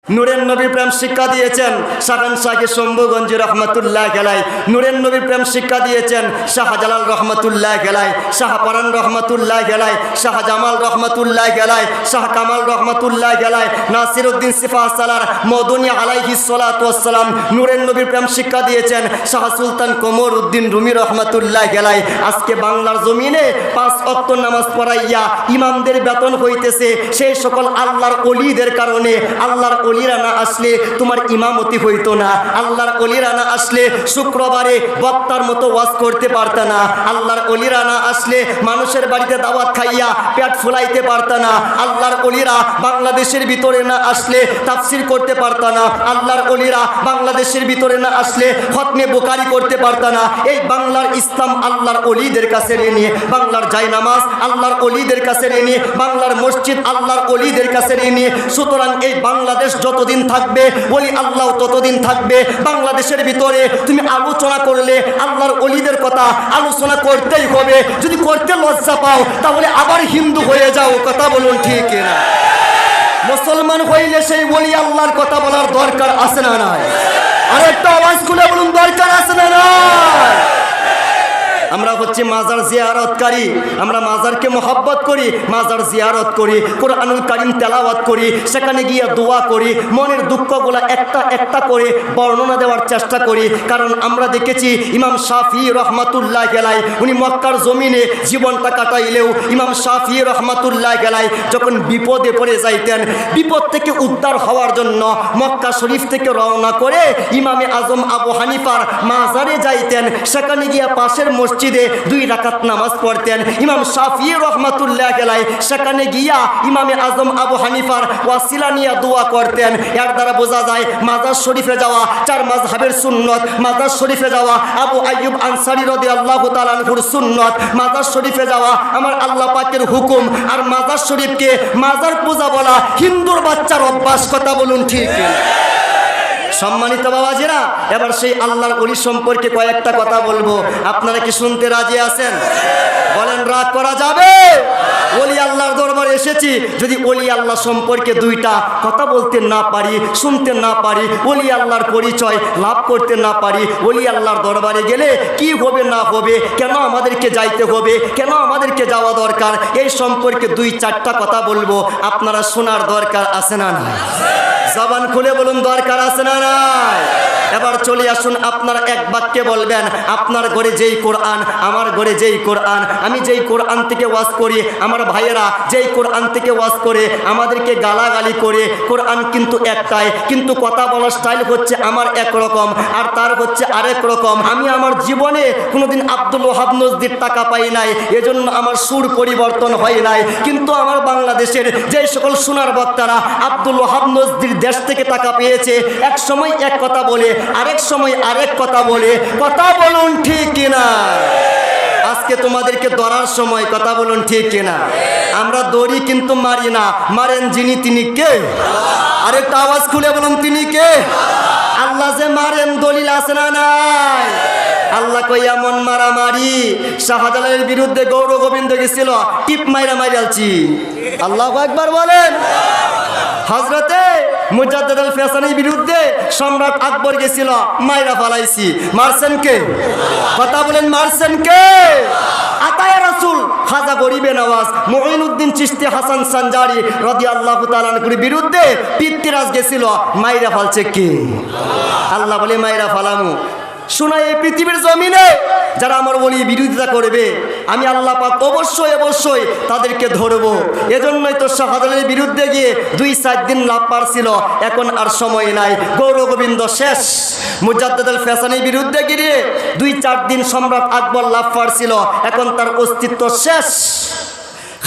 নূরের নবী প্রেম শিক্ষা দিয়েছেন শাহান শাহকে শম্ভুগঞ্জি রহমতুল্লাহ গেলায়। নূরের নবী প্রেম শিক্ষা দিয়েছেন শাহজালাল রহমতুল্লাহ গেলায়, শাহপরান রহমতুল্লাহ গেলায়, শাহজামাল রহমতুল্লাহ গেলায়, শাহ কামাল রহমতুল্লাহ গেলায়, নাসিরউদ্দিন সিফাহ সালার মদনী আলাইহিস সালাতু ওয়াস সালাম। নূরের নবী প্রেম শিক্ষা দিয়েছেন শাহ সুলতান কমর উদ্দিন রুমি রহমতুল্লাহ গেলায়। আজকে বাংলার জমিনে 5 ওয়াক্ত নামাজ পড়াইয়া ইমামদের বেতন হইতেছে সেই সকল আল্লাহর ওলিদের কারণে। আল্লাহর ওলিরা না আসলে তোমার ইমামতি হইতো না। আল্লাহর ওলিরা না আসলে শুক্রবারে বক্তার মতো ওয়াজ করতে পারত না। আল্লাহর ওলিরা না আসলে মানুষের বাড়িতে দাওয়াত খাইয়া পেট ফুলাইতে পারত না। আল্লাহর ওলিরা বাংলাদেশের ভিতরে না আসলে তাফসির করতে পারত না। আল্লাহর ওলিরা বাংলাদেশের ভিতরে না আসলে খতমে বুখারী করতে পারত না। এই বাংলার ইসলাম আল্লাহর ওলিদের কাছে নিয়ে, বাংলার জায়নামাজ আল্লাহর ওলিদের কাছে নিয়ে, বাংলার মসজিদ আল্লাহর ওলিদের কাছে নিয়ে। সুতরাং এই বাংলাদেশ যতদিন থাকবে ওলি আল্লাহ ততদিন থাকবে। বাংলাদেশের ভিতরে তুমি আলোচনা করলে আল্লাহর ওলিদের কথা আলোচনা করতেই হবে। যদি করতে লজ্জা পাও তাহলে আবার হিন্দু হয়ে যাও। কথা বলুন ঠিক না? মুসলমান হইলে সেই ওলি আল্লাহর কথা বলার দরকার আছে না নাই? আরেকটা আওয়াজ খুলে বলুন, দরকার আছে না নাই? আমরা হচ্ছে মাজার জিয়ারতকারী, আমরা মাজারকে মহব্বত করি, মাজার জিয়ারত করি, কোরআনুল কারীম তেলাওয়াত করি, সেখানে গিয়ে দোয়া করি, মনের দুঃখগুলো একটা একটা করে বর্ণনা দেওয়ার চেষ্টা করি। কারণ আমরা দেখেছি ইমাম শাফি রহমাতুল্লাহ গেলায় উনি মক্কার জমিনে জীবনটা কাটাইলেও ইমাম শাফি রহমাতুল্লাহ গেলায় যখন বিপদে পড়ে যাইতেন, বিপদ থেকে উদ্ধার হওয়ার জন্য মক্কা শরীফ থেকে রওনা করে ইমামে আজম আবু হানিফার মাজারে যাইতেন। সেখানে গিয়ে পাশের মসজিদে 2 রাকাত নামাজ পড়তেন ইমাম শাফি রহমাতুল্লাহ গেলায়। সেখানে গিয়া ইমামে আজম আবু হানিফার ওয়াসিলা নিয়ে দোয়া করতেন। এর দ্বারা বোঝা যায় মাজার শরীফে যাওয়া 4 মাযহাবের সুন্নত, মাজার শরীফে যাওয়া আবু আইয়ুব আনসারী রাদিয়াল্লাহু তাআলা আনহুর সুন্নত, মাজার শরীফে যাওয়া আমার আল্লাহ পাকের হুকুম। আর মাজার শরীফকে মাজার পূজা বলা হিন্দুর বাচ্চার অভ্যাস। কথা বলুন ঠিক না? সম্মানিত বাবাজিরা, এবার সেই আল্লাহর ওলি সম্পর্কে কয়েকটা কথা বলবো। আপনারা কি শুনতে রাজি আছেন? বলেন, রাগ করা যাবে? ওলি আল্লাহর দরবারে এসেছি, যদি ওলি আল্লাহ সম্পর্কে 2টা কথা বলতে না পারি, শুনতে না পারি, ওলি আল্লাহর পরিচয় লাভ করতে না পারি, ওলি আল্লাহর দরবারে গেলে কি হবে না হবে, কেন আমাদেরকে যাইতে হবে, কেন আমাদেরকে যাওয়া দরকার, এই সম্পর্কে 2-4টা কথা বলবো। আপনারা শোনার দরকার আছে না নাই? জবান খুলে বলুন, দরকার আছে না নাই? এবার চলে আসুন, আপনারা এক বাক্যে বলবেন, আপনার ঘরে যেই কোরআন, আমার ঘরে যেই কোরআন, আমি যেই কোরআন থেকে ওয়াজ করি, আমার ভাইয়েরা যেই কোরআন থেকে ওয়াজ করে আমাদেরকে গালাগালি করে, কোরআন কিন্তু একটাই, কিন্তু কথা বলার স্টাইল হচ্ছে আমার একরকম আর তার হচ্ছে আরেক রকম। আমি আমার জীবনে কোনোদিন আব্দুল ওয়াহাব নজদির টাকা পাই নাই, এজন্য আমার সুর পরিবর্তন হয় নাই। কিন্তু আমার বাংলাদেশের যে সকল সোনার বক্তারা আব্দুল ওয়াহাব নজদির দেশ থেকে টাকা পেয়েছে, এক সময় এক কথা বলে, আরেক সময় আরেক কথা বলে। কথা বলুন ঠিক কিনা? আজকে তোমাদেরকে ধরার সময়। কথা বলুন ঠিক কিনা? আমরা দড়ি কিন্তু মারি না, মারেন যিনি তিনি কে? আরেকটা আওয়াজ খুলে বলুন, তিনি কে? আল্লাহ যে মারেন, দলিল আছে না নাই? আল্লাহ কই এমন মারামারি, শাহজালালের বিরুদ্ধে গৌর গোবিন্দ গেছিল, টিপ মাইরা মাইরালছি। আল্লাহু আকবার বলেন। হযরতে মুজাদ্দিদ আল ফেসানির বিরুদ্ধে সম্রাট আকবর গেছিল, মাইরা ফালাইছি। মারছেন কে? কথা বলেন, মারছেন কে? আতায়ে রাসূল খাজা গরিবে নওয়াজ মুঈনুদ্দিন চিশতি হাসান সানজারি রাদিয়াল্লাহু তাআলা আনহুর বিরুদ্ধে পিতৃরাজ গেছিল, মাইরা ফালছে কে? আল্লাহ বলে মাইরা ফালামু। শোনা, এই পৃথিবীর জমিনে যারা আমার ওলি বিরোধিতা করবে, আমি আল্লাহ পাক অবশ্যই অবশ্যই তাদেরকে ধরবো। এজন্যই তো শাহজালালের বিরুদ্ধে গিয়ে 2-4 দিন লাভ পারছিল, এখন আর সময় নাই, গৌর গোবিন্দ শেষ। মুজাদ্দিদ আল ফেসানির বিরুদ্ধে গিয়ে 2-4 দিন সম্রাট আকবর লাভ পারছিল, এখন তার অস্তিত্ব শেষ।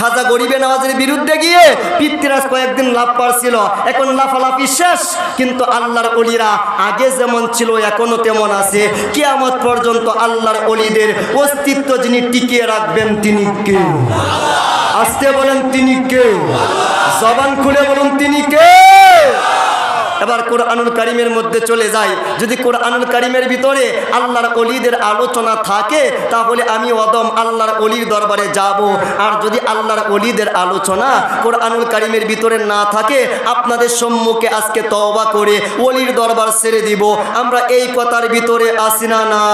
খাজা গরিবে নওয়াজের বিরুদ্ধে গিয়ে পিতৃরাজ কয়েকদিন লাভ পারছিল, এখন লাফালাফি শেষ। কিন্তু আল্লাহর ওলিরা আগে যেমন ছিল এখনো তেমন আছে। কিয়ামত পর্যন্ত আল্লাহর ওলিদের অস্তিত্ব যিনি টিকিয়ে রাখবেন তিনি কে? আসতে বলেন, তিনি কে? জবান খুলে বলুন, তিনি কে? এবার কোরআনুল কারীমের মধ্যে চলে যাই। যদি কোরআনুল কারীমের ভিতরে আল্লাহর ওলিদের আলোচনা থাকে তাহলে আমি অদম আল্লাহর ওলির দরবারে যাব। আর যদি আল্লাহর ওলিদের আলোচনা কোরআনুল কারীমের ভিতরে না থাকে আপনাদের সম্মুখে আজকে তওবা করে ওলির দরবার ছেড়ে দিব। আমরা এই কথার ভিতরে আসি না না?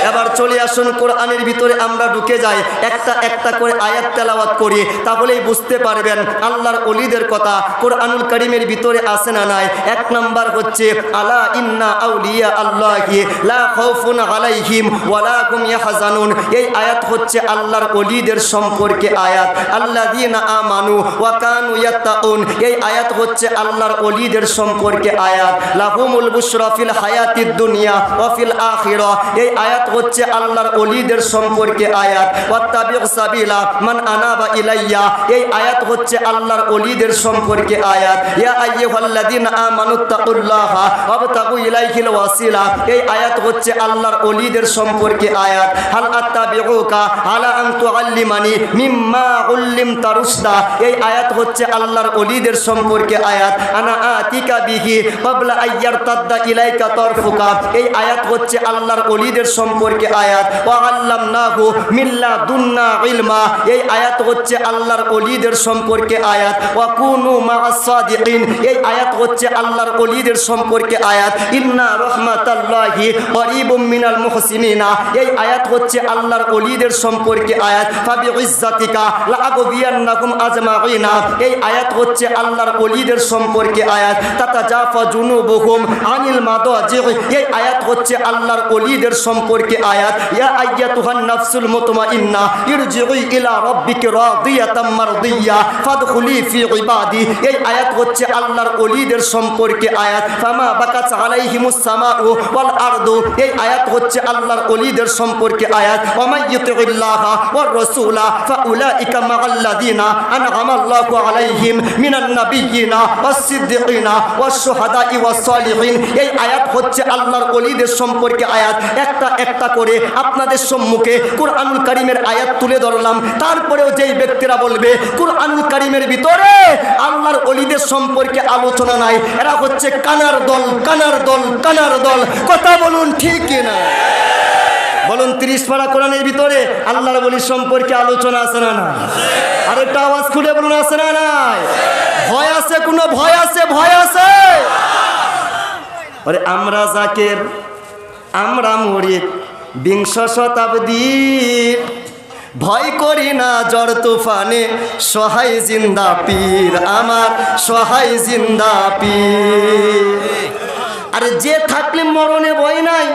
এবার চলে আসুন কোরআনের ভিতরে আমরা ঢুকে যাই, একটা একটা করে আয়াত তেলাওয়াত করি, তাহলেই বুঝতে পারবেন আল্লাহর ওলিদের কথা কোরআনুল কারীমের ভিতরে আসে না নাই। এক নাম্বার হচ্ছে আলা ইন্না আউলিয়া আল্লাহি লা খাউফুন আলাইহিম ওয়ালা হুম ইয়াহজানুন। এই আয়াত হচ্ছে আল্লাহর ওলিদের সম্পর্কে আয়াত। আল্লাযীনা আমানু ওয়া কানু ইয়াত্তাকুন। এই আয়াত হচ্ছে আল্লাহর ওলিদের সম্পর্কে আয়াত। লাহুমুল বুশরা ফিল হায়াতিদ দুনিয়া ওয়া ফিল আখিরাহ। এই আয়াত হচ্ছে আল্লাহর ওলিদের সম্পর্কে আয়াত। ওয়াত্তাবিউ সাবিলা মান আনাবা ইলাইয়া। এই আয়াত হচ্ছে আল্লাহর ওলিদের সম্পর্কে আয়াত। ইয়া আইয়ুহাল্লাযীনা আমানুত্তাকুল্লাহা ওয়াবতাগু ইলাইহিল ওয়াসিলা। এই আয়াত হচ্ছে আল্লাহর ওলিদের সম্পর্কে আয়াত। হাল আত্তাবিউকা আলা আন তুআল্লিমানি মিম্মা উল্লিমতা রুশদা। এই আয়াত হচ্ছে আল্লাহর ওলিদের সম্পর্কে আয়াত। আনা আতিকা বিহি ক্বাবলা আইয়ারতাদ্দা ইলাইকা তারফুকা। এই আয়াত হচ্ছে আল্লাহর ওলিদের সম্পর্কে আয়াত। ওয়া আল্লামনাহু মিল্লা দুন্না ইলমা। এই আয়াত হচ্ছে আল্লাহর ওলিদের সম্পর্কে আয়াত। ওয়া কুনু মা'আস সাদিকিন। এই আয়াত হচ্ছে আল্লাহর ওলিদের সম্পর্কে আয়াত। ইন্না রাহমাতাল্লাহি করিবুম মিনাল মুহসিনিনা। এই আয়াত হচ্ছে আল্লাহর ওলিদের সম্পর্কে আয়াত। ফাবিইজ্জাতিকা লাআগবিয়ান্নাকুম আজমাইনা। এই আয়াত হচ্ছে আল্লাহর ওলিদের সম্পর্কে আয়াত। তাতাজাফা জুনুবুহুম আনিল মাদাজি। এই আয়াত হচ্ছে আল্লাহর ওলিদের সম্পর্কে আয়াত। ইয়া আইয়াতুহান নাফসুল মুতমাইন্না ইরজিই ইলা রাব্বিকি রাদিয়াতাম মারদিয়া ফাদখুলি ফি ইবাদি। এই আয়াত হচ্ছে আল্লাহর ওলিদের সম্পর্কে আয়াত। ফামা বাকাত আলাইহিমুস সামাউ ওয়াল আরদু। এই আয়াত হচ্ছে আল্লাহর ওলিদের সম্পর্কে আয়াত। ওয়া মাইয়ুতিল্লাহা ওয়ার রাসূলা ফাউলাইকা মাআল্লাযিনা আনআমাল্লাহু আলাইহিম মিনান নাবিয়্যিনা ওয়াস সিদ্দিকিনা ওয়াস শুহাদাই ওয়াস সালিহিন। এই আয়াত হচ্ছে আল্লাহর ওলিদের সম্পর্কে আয়াত। একটা একটা করে আপনাদের সম্মুখে কোরআনুল কারীমের আয়াত তুলে ধরলাম। তারপরেও যেই ব্যক্তিরা বলবে কোরআনুল কারীমের ভিতরে আল্লাহর ওলিদের সম্পর্কে আলোচনা নাই, এরা হচ্ছে কানার দল, কানার দল, কানার দল। কথা বলুন ঠিক কিনা? বলুন 30 পারা কোরআনের ভিতরে আল্লাহর ওলি সম্পর্কে আলোচনা আছে না না? আরেকটা আওয়াজ খুলে বলুন আছে না নাই? ভয় আছে? কোনো ভয় আছে? ভয় আছে? আরে আমরা জাকের, আমরা মুরিদ, বিংশ শতাব্দীর, ভয় করি না ঝড় তুফানে, সহায় জিন্দা পীর আমার, সহায় জিন্দা পীর। আরে যে থাকলে মরণে ভয় নাই,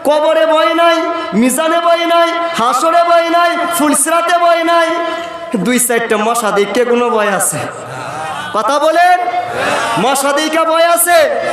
কবরে ভয় নাই, মিজানে ভয় নাই, হাসরে ভয় নাই, ফুলসিরাতে ভয় নাই, 2-4টা মশা দেখে কোনো ভয় আছে? কথা বলেন, মশা দেখে ভয় আছে?